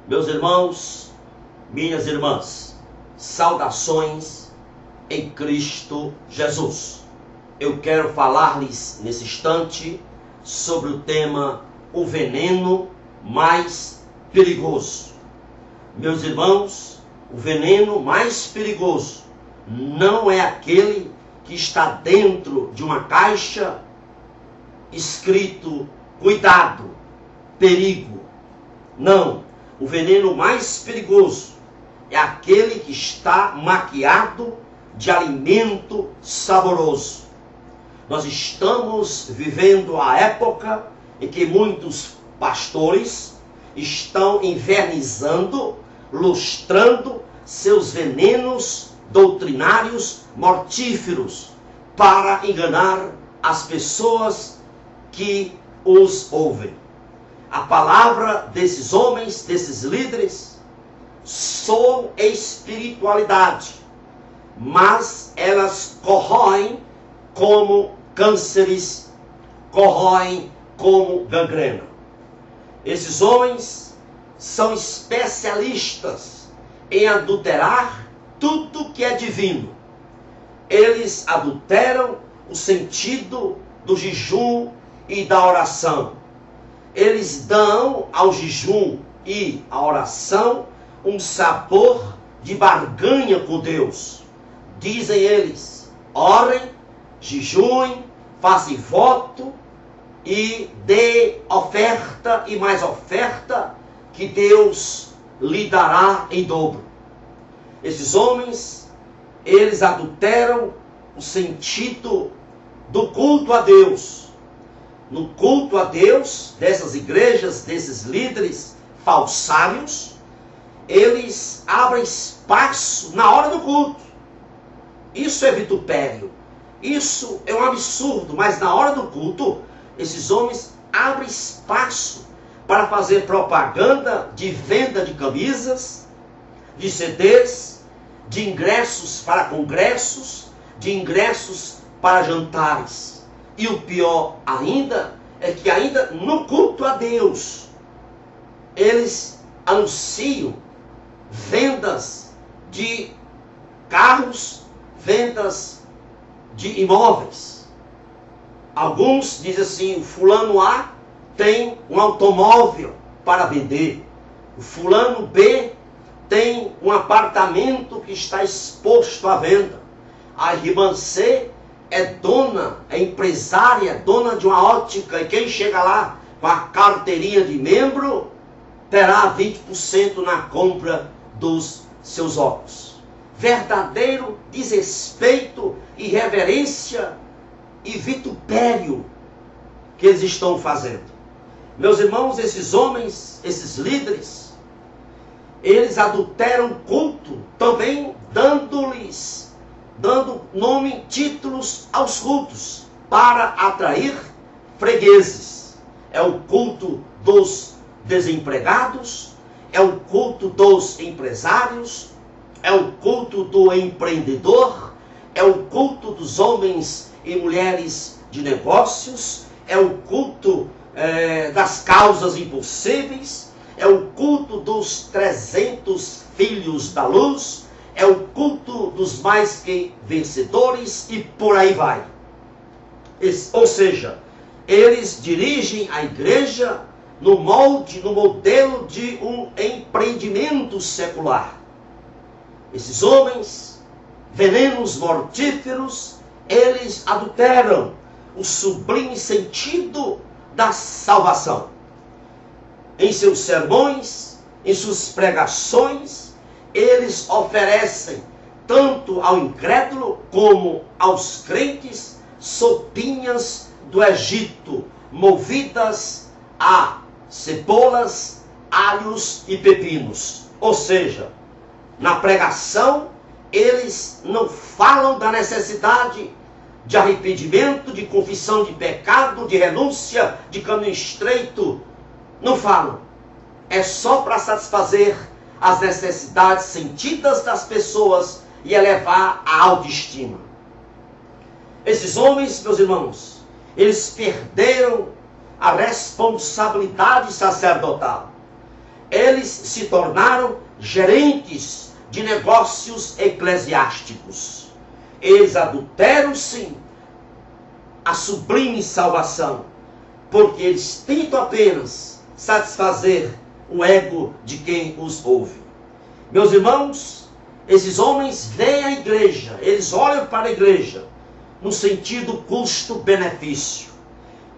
Meus irmãos, minhas irmãs, saudações em Cristo Jesus. Eu quero falar-lhes nesse instante sobre o tema o veneno mais perigoso. Meus irmãos, o veneno mais perigoso não é aquele que está dentro de uma caixa escrito cuidado, perigo. Não, o veneno mais perigoso é aquele que está maquiado de alimento saboroso. Nós estamos vivendo a época em que muitos pastores estão invernizando, lustrando seus venenos doutrinários mortíferos para enganar as pessoas que os ouvem. A palavra desses homens, desses líderes, são espiritualidade, mas elas corroem como cânceres, corroem como gangrena. Esses homens são especialistas em adulterar tudo que é divino. Eles adulteram o sentido do jejum e da oração. Eles dão ao jejum e à oração um sabor de barganha com Deus. Dizem eles: orem, jejuem, façam voto e dê oferta e mais oferta, que Deus lhe dará em dobro. Esses homens, eles adulteram o sentido do culto a Deus. No culto a Deus, dessas igrejas, desses líderes falsários, eles abrem espaço na hora do culto. Isso é vitupério. Isso é um absurdo, mas na hora do culto, esses homens abrem espaço para fazer propaganda de venda de camisas, de CDs, de ingressos para congressos, de ingressos para jantares. E o pior ainda é que ainda no culto a Deus, eles anunciam vendas de carros, vendas de imóveis. Alguns dizem assim: o fulano A tem um automóvel para vender, o fulano B tem um apartamento que está exposto à venda, a irmã C é dona, é empresária, dona de uma ótica, e quem chega lá com a carteirinha de membro terá 20% na compra dos seus óculos. Verdadeiro desrespeito, irreverência e vitupério que eles estão fazendo. Meus irmãos, esses homens, esses líderes, eles adulteram o culto, também dando nome, títulos aos cultos, para atrair fregueses. É o culto dos desempregados, é o culto dos empresários, é o culto do empreendedor, é o culto dos homens e mulheres de negócios, é o culto das causas impossíveis, é o culto dos 300 filhos da luz, é o culto dos mais que vencedores e por aí vai. Ou seja, eles dirigem a igreja no modelo de um empreendimento secular. Esses homens, venenos mortíferos, eles adulteram o sublime sentido da salvação. Em seus sermões, em suas pregações, eles oferecem tanto ao incrédulo como aos crentes sopinhas do Egito, movidas a cebolas, alhos e pepinos. Ou seja, na pregação, eles não falam da necessidade de arrependimento, de confissão de pecado, de renúncia, de caminho estreito. Não falam. É só para satisfazer as necessidades sentidas das pessoas e elevar a autoestima. Esses homens, meus irmãos, eles perderam a responsabilidade sacerdotal. Eles eles se tornaram gerentes de negócios eclesiásticos. Eles adulteram, sim, a sublime salvação, porque eles tentam apenas satisfazer o ego de quem os ouve. Meus irmãos, esses homens veem a igreja, eles olham para a igreja no sentido custo-benefício.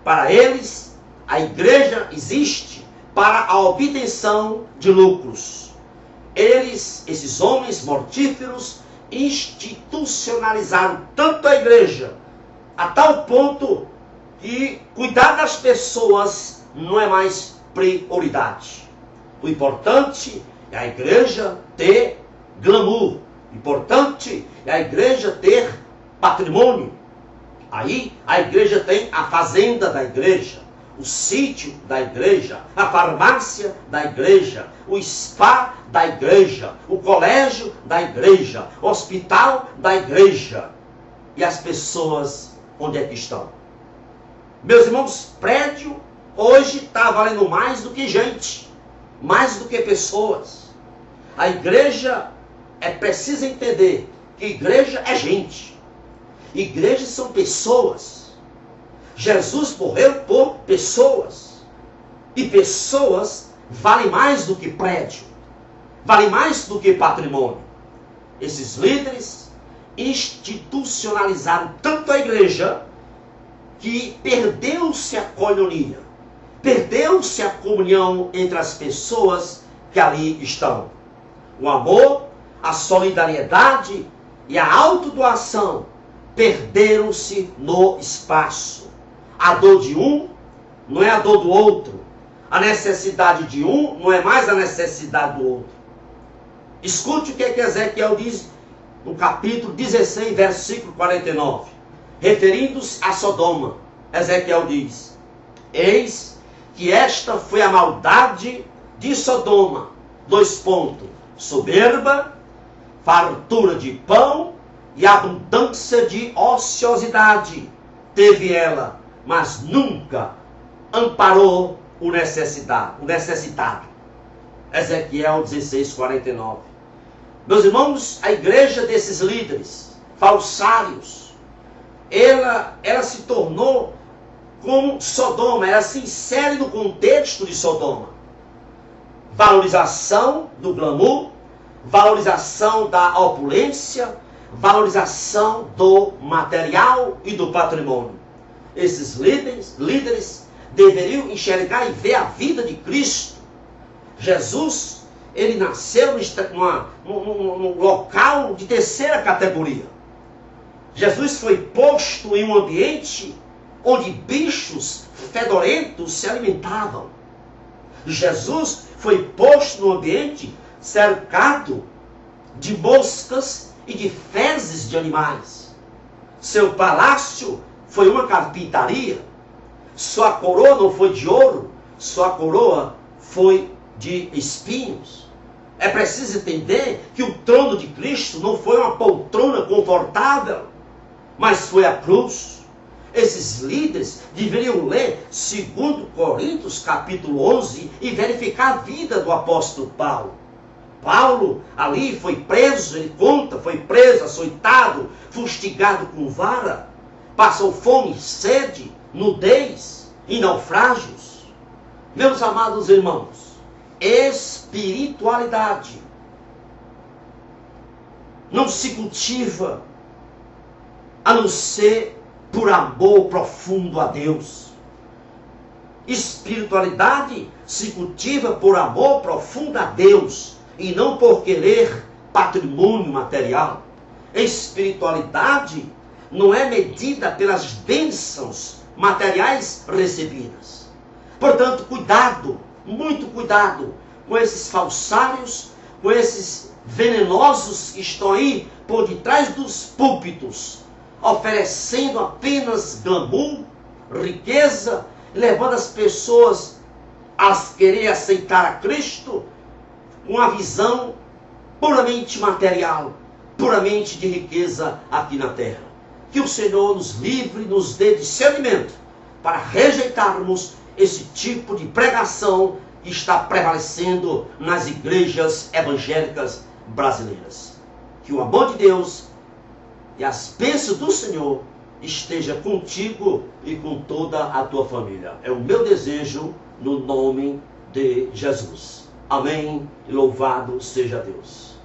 Para eles, a igreja existe para a obtenção de lucros. Eles, esses homens mortíferos, institucionalizaram tanto a igreja, a tal ponto que cuidar das pessoas não é mais prioridade. O importante é a igreja ter glamour. O importante é a igreja ter patrimônio. Aí a igreja tem a fazenda da igreja, o sítio da igreja, a farmácia da igreja, o spa da igreja, o colégio da igreja, o hospital da igreja. E as pessoas onde é que estão? Meus irmãos, prédio hoje está valendo mais do que gente, mais do que pessoas. A igreja é preciso entender que igreja é gente. Igrejas são pessoas. Jesus morreu por pessoas. E pessoas valem mais do que prédio, valem mais do que patrimônio. Esses líderes institucionalizaram tanto a igreja que perdeu-se a coinonia, perdeu-se a comunhão entre as pessoas que ali estão. O amor, a solidariedade e a autodoação perderam-se no espaço. A dor de um não é a dor do outro. A necessidade de um não é mais a necessidade do outro. Escute o que Ezequiel diz no capítulo 16, versículo 49. Referindo-se a Sodoma, Ezequiel diz: eis que esta foi a maldade de Sodoma. Soberba, fartura de pão e abundância de ociosidade teve ela, mas nunca amparou o necessitado. Ezequiel 16, 49. Meus irmãos, a igreja desses líderes falsários, ela se tornou como Sodoma, ela se insere no contexto de Sodoma. Valorização do glamour, valorização da opulência, valorização do material e do patrimônio. Esses líderes deveriam enxergar e ver a vida de Cristo. Jesus, ele nasceu num local de terceira categoria. Jesus foi posto em um ambiente onde bichos fedorentos se alimentavam. Jesus foi posto num ambiente cercado de moscas e de fezes de animais. Seu palácio foi uma carpintaria. Sua coroa não foi de ouro, sua coroa foi de espinhos. É preciso entender que o trono de Cristo não foi uma poltrona confortável, mas foi a cruz. Esses líderes deveriam ler 2 Coríntios capítulo 11 e verificar a vida do apóstolo Paulo. Paulo ali foi preso, ele conta, foi preso, açoitado, fustigado com vara, passou fome, sede, nudez e naufrágios. Meus amados irmãos, espiritualidade não se cultiva a não ser por amor profundo a Deus. Espiritualidade se cultiva por amor profundo a Deus e não por querer patrimônio material. Espiritualidade não é medida pelas bênçãos materiais recebidas. Portanto, cuidado, muito cuidado com esses falsários, com esses venenosos que estão aí por detrás dos púlpitos, oferecendo apenas glamour, riqueza, levando as pessoas a querer aceitar a Cristo com uma visão puramente material, puramente de riqueza aqui na terra. Que o Senhor nos livre, nos dê discernimento para rejeitarmos esse tipo de pregação está prevalecendo nas igrejas evangélicas brasileiras. Que o amor de Deus e as bênçãos do Senhor esteja contigo e com toda a tua família. É o meu desejo no nome de Jesus. Amém. E louvado seja Deus.